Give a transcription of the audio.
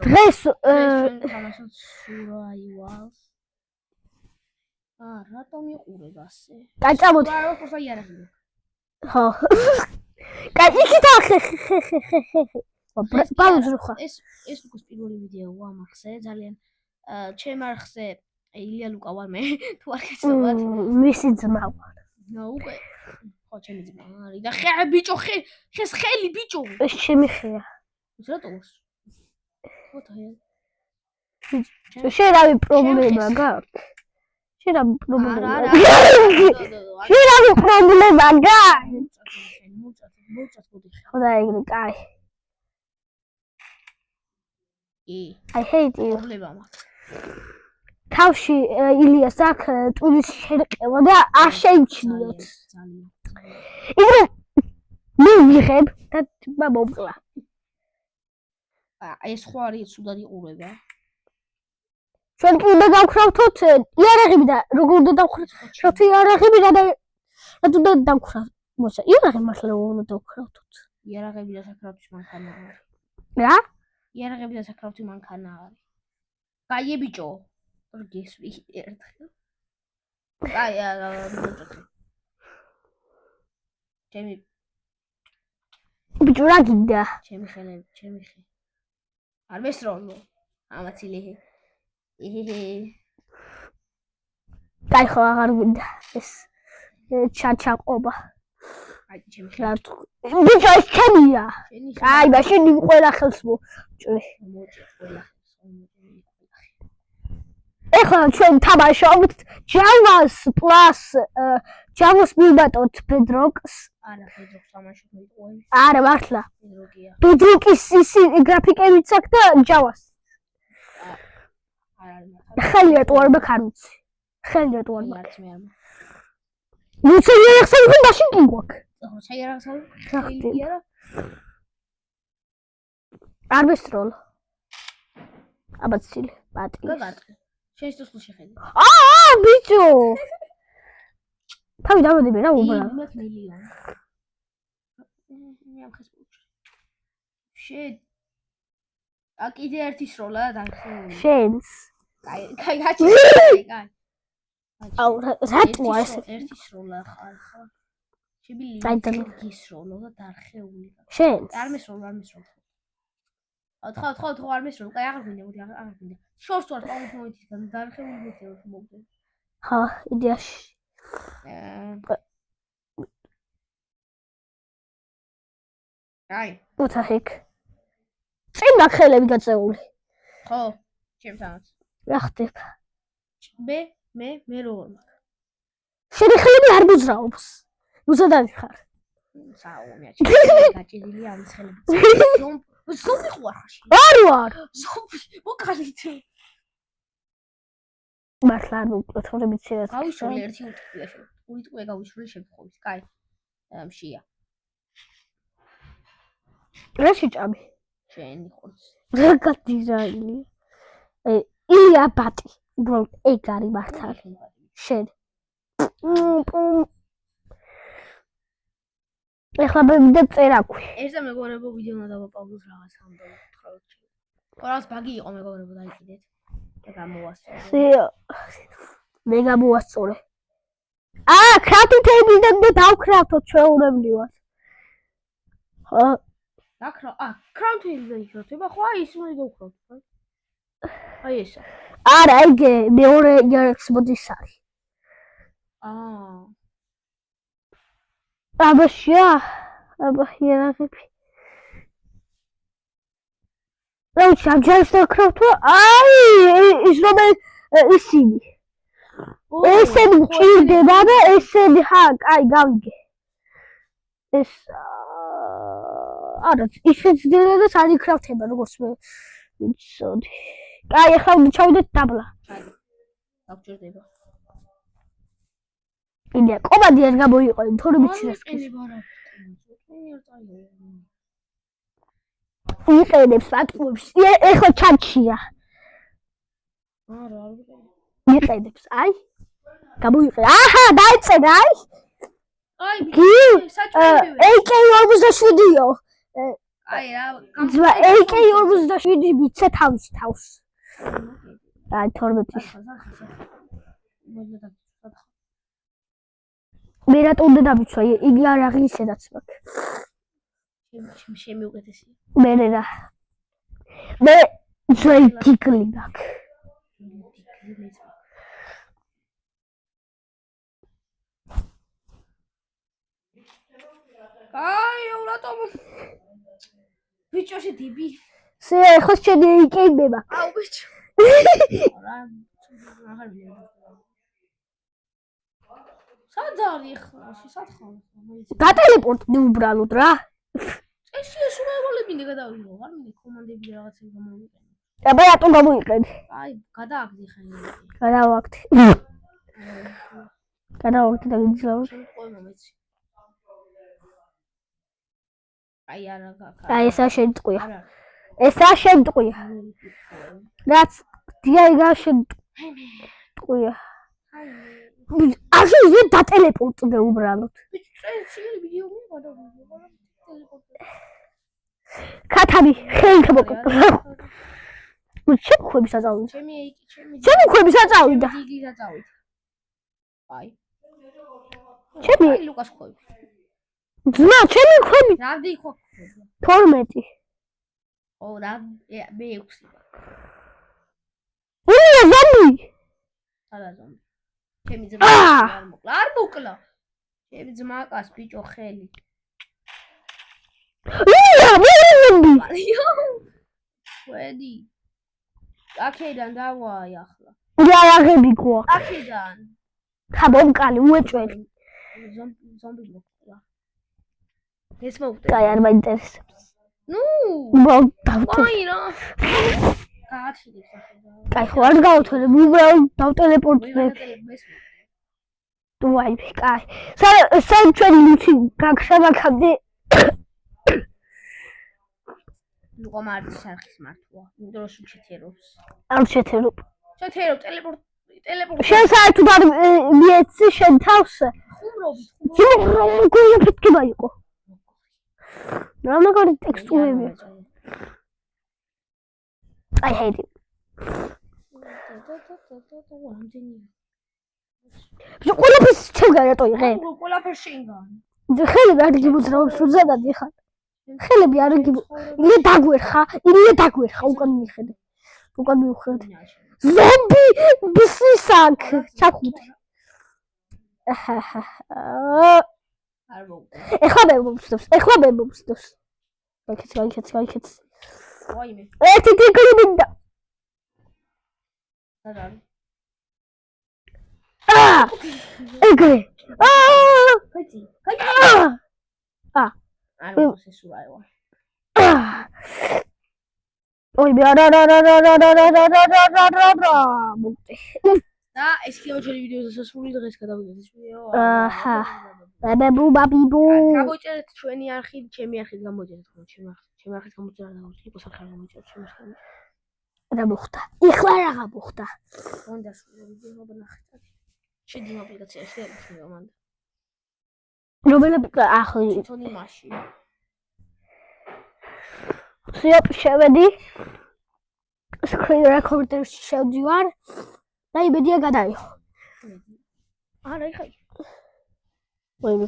დღეს თამაშობთ Survivals. რატომ იყურებ ასე? კაი წამოდი. რა იარაღი. ხო. კაი იქით ახე. პაუზა ხა. ეს უკვე პირველი ვიდეოა ამახსე ძალიან ჩემ არხზე ილია ლუკა ვარ მე თუ არ გეცნობათ. მისი ძმა ვარ. უკვე ხო ჩემი ძმა არის და ხე ბიჭო ხეს ხელი ბიჭო. ეს ჩემი ხეა. რატოს? ხოთაია. შენ რავი პრობლემა გაქვს? შენ რავი პრობლემა გაქვს? ხოდა ეგრე კაი. I hate you. პრობლემა მაქვს. თავში ილიას აქვს ტვინის შერყევა და არ შეიმჩნიოთ. იგრე მე ვიღებ და მომკლა. ეს ხო არის სულად იყურება. ჩვენ კიდე დავქრავთოთ იარაღები და როგორ უნდა დავქრავთ იარაღები და უნდა დავქრავთ. მოცა იარაღი მართლა უნდა დავქრავთოთ. იარაღები და საკრავთი მანქანა არის. რა? იარაღები და საკრავთი მანქანა არის. კაი ბიჭო. არ გესვი ერთხელ. კაი მოწოთი. ჩემი ბიჭო რა გინდა? ჩემი ხე. არ მესროლო. ამაცილე. კაი ხო აღარ გინდა ეს ჩაჩაყობა. აი ჩემი ხე. ბიჭო ეს ჩემია. კაი მაშინ ყველა ხელს მოჭრე. ყველა ეხლა ჩვენ თამაშობთ Javas plus Javas მივდატოთ Bedrocks. არა, Bedrocks თამაშობ მიყოები. არა, მართლა. Bedrockია. Bedrocks ის გრაფიკებიც აქვს და Javas. არა. ხელი რატო არ მაქვს არ ვიცი. ხელი რატო არ მაქვს. არც მე არ მაქვს. ნუცე იარაღსა ვიღე მაშინ კი გვაქვს. ხო, საიარაღსა ხელი არა. არ მესროლ. აბაცილი, პატი. გაგარტყე. შენ ის შეხედე. ბიჭო. თავი დავადები რა უბრალოდ. 1 მილიონი. მე ამ ხეს პუჩი. შენ კიდე ერთი სროლა და დახეული. შენს. კაი გაჩერდი, კაი. აუ რატო ეს ერთი სროლა ხარ ხო? შებილი გისროლო და დახეული. შენს. არ მესროლ. ხო არ მესროლ. კაი აღარ გინდა, მოდი აღარ გინდა. შორს ვარ ყოველ მომენტიდან დახეული მეთეო მოგდე. ხო, იდეაში. აი, უცახიკ. წინ მაგხელები გაწეული. ხო, ჩემთანაც. რა ხდება? მე როგორ მაქვს? შენი ხელები არ მოძრაობს. უზადარი ხარ. საომია, გაჭირილი არის ხელები. ზომბი ხوار ხარ. არ ვარ. ზომბი, მოკალით. მართლა არ მოკლა თორემ იცი რა. გავიშოლე ერთი უტყუია. უტყუია გავიშოლე შემთხვევით. კაი. მშია. რა შეჭამი? შენი ხორცი. რა გადიზაინი? ილია ბატი. უბრალოდ ეგ არის მართალი. შენ. ეხლა მივიდა წერაქვი. ეს და მეგობრებო ვიდეო დავაპაუზოთ რაღაც ამდენ ვთქვათ. რაღაც ბაგი იყო მეგობრებო დაიკიდეთ. და გამოვასწორე. მე გამოვასწორე. კრაფტინგები და დავკრაფტოთ ჩვეულებრივად. ხო. კრაფტინგი იქნება ხო აი ის მოდი დავკრაფტოთ. აი ესა. არა, ეგ მეორე იარაღს მოდის არის. აბაშია, იარაღები. რა ვიცი, ამჯერად დავკრაფტო. აი, ის რომელი ისინი. ესენი მჭირდება და ესენი კაი გავიგე. ეს არა, ისეც ძლიერ და საიქრაფტება როგორც მე ვიცოდი. კაი, ახლა უნდა ჩავიდეთ დაბლა. დაგჭირდება. იდეა, კომანდი არ გამოიყო, თორემ იცი რა. იყენებს პატყუებს. ეხლა ჩანჩია. არა. იყენებს, აი. გამოიყენე. აჰა, დაიწყე, აი. აი, AK47-იო. აი რა ძმა AK47 მიცე თავის თავს. აი 12-ის. მე რატო უნდა დავიცვა? იგი არ აღისედაც მაქვს. შემი უკეთესია. მე რა. მე ძველი ტიკლი მაქვს. აი, რატომ? ბიჭოში დიბი. ხო შენი იკეიბება. აუ ბიჭო. რა აღარ ვიდე. სად არის ხლა? სად ხარ? დატელეპორტდი უბრალოდ რა. ეს სურავალებინე გადავიღო, არ მინდა კომანდები რაღაცები გამოვიყენო. აბა რატომ გამოიყენე? აი, გადააგდი ხანი. გადავაგდი. გადავაგდი და გიძრავ. შემოყვე მომეცი. აი არა გაკა. აი ესა შედტყვია. ესა შედტყვია. რაც დიაიგა შედტყვია. აი ეს დატელეპორტდე უბრალოდ. ვიდეო მიყავდა კათანი ხელით მოკლა. ჩემი ქვების აწავდი. ჩემი ქვების აწავდა. დიგის აწავით. აი. ჩემი ლუკას ქვები. ძმა, ჩემი ქვები. რამდენი ხო? 12. ო რა მე6. ია ზომბი. არა ზომბი. ჩემი ძმა არ მოკლა. არ მოკლა. ჩემი ძმაკას ბიჭო ხელი. ია მე ზომბი. ვედი. აქედან დავაი ახლა. ია აღები ყვა. აქედან. ხაბომკალი უეჭველი. ზომბი მოკლა. ეს მოვხდა. აი არ მაინტერესებს. ნუ. აი რა. გააჩინე სახე. აი ხო არ გავთვალე, უბრალოდ დავტელეპორტდებ. თუ აი კაი. სამ ჩვენი ლუცი გაგშავაკამდე. ნუ კომარდის არხის მართვა. იმიტომ რომ შეჩეთერობს. არ შეჩეთერობ. შეჩეთერობ ტელეპორტ. შენ საერთოდ არ მიეცი შენ თავს? ხუმრობ. როგორი ფეთქება იყო? რა მაგარი ტექსტურები. I hate it. ყველაფერს შევგან რატო იღე? ყველაფერს შენგან. ხელები არ გიმოძრაობს უზადად იხარ. ხელები არ იგი დაგვერხა, იგი დაგვერხა უკან მიხედე. უკან მივხედე. ზომბი ბისისაკ ჩახუთი. არ მოვიდა. ეხლა მე მომწდებს. გაიქეც. ვაიმე. ერთი ტიკლი მინდა. არა. ეგრე. კაი. არ მოსესურაევა. ой რა მოკტე. და ეს კიდევ ჩვენი ვიდეოზე სასრული დღეს გადავიდეთ ვიდეო. აჰა. ბაბუ. გამოიწერეთ ჩვენი არხი, ჩემი არხით გამოიწერეთ ხოლმე, ჩემი არხით გამოიწერა და იყოს არხი გამოიწერეთ ჩემი არხით. რა მოხდა? ეხლა რა მოხდა? მონდა სულ ვიდეო ვნახეთ. შედი აპლიკაციაში და ეხლა მანდა. რომელი ახლა თვითონ იმაში. სიოპ შევედი. screen recorder-ში შევდივარ და იმედია გადაიღო. არა, იხა. ვაიმე.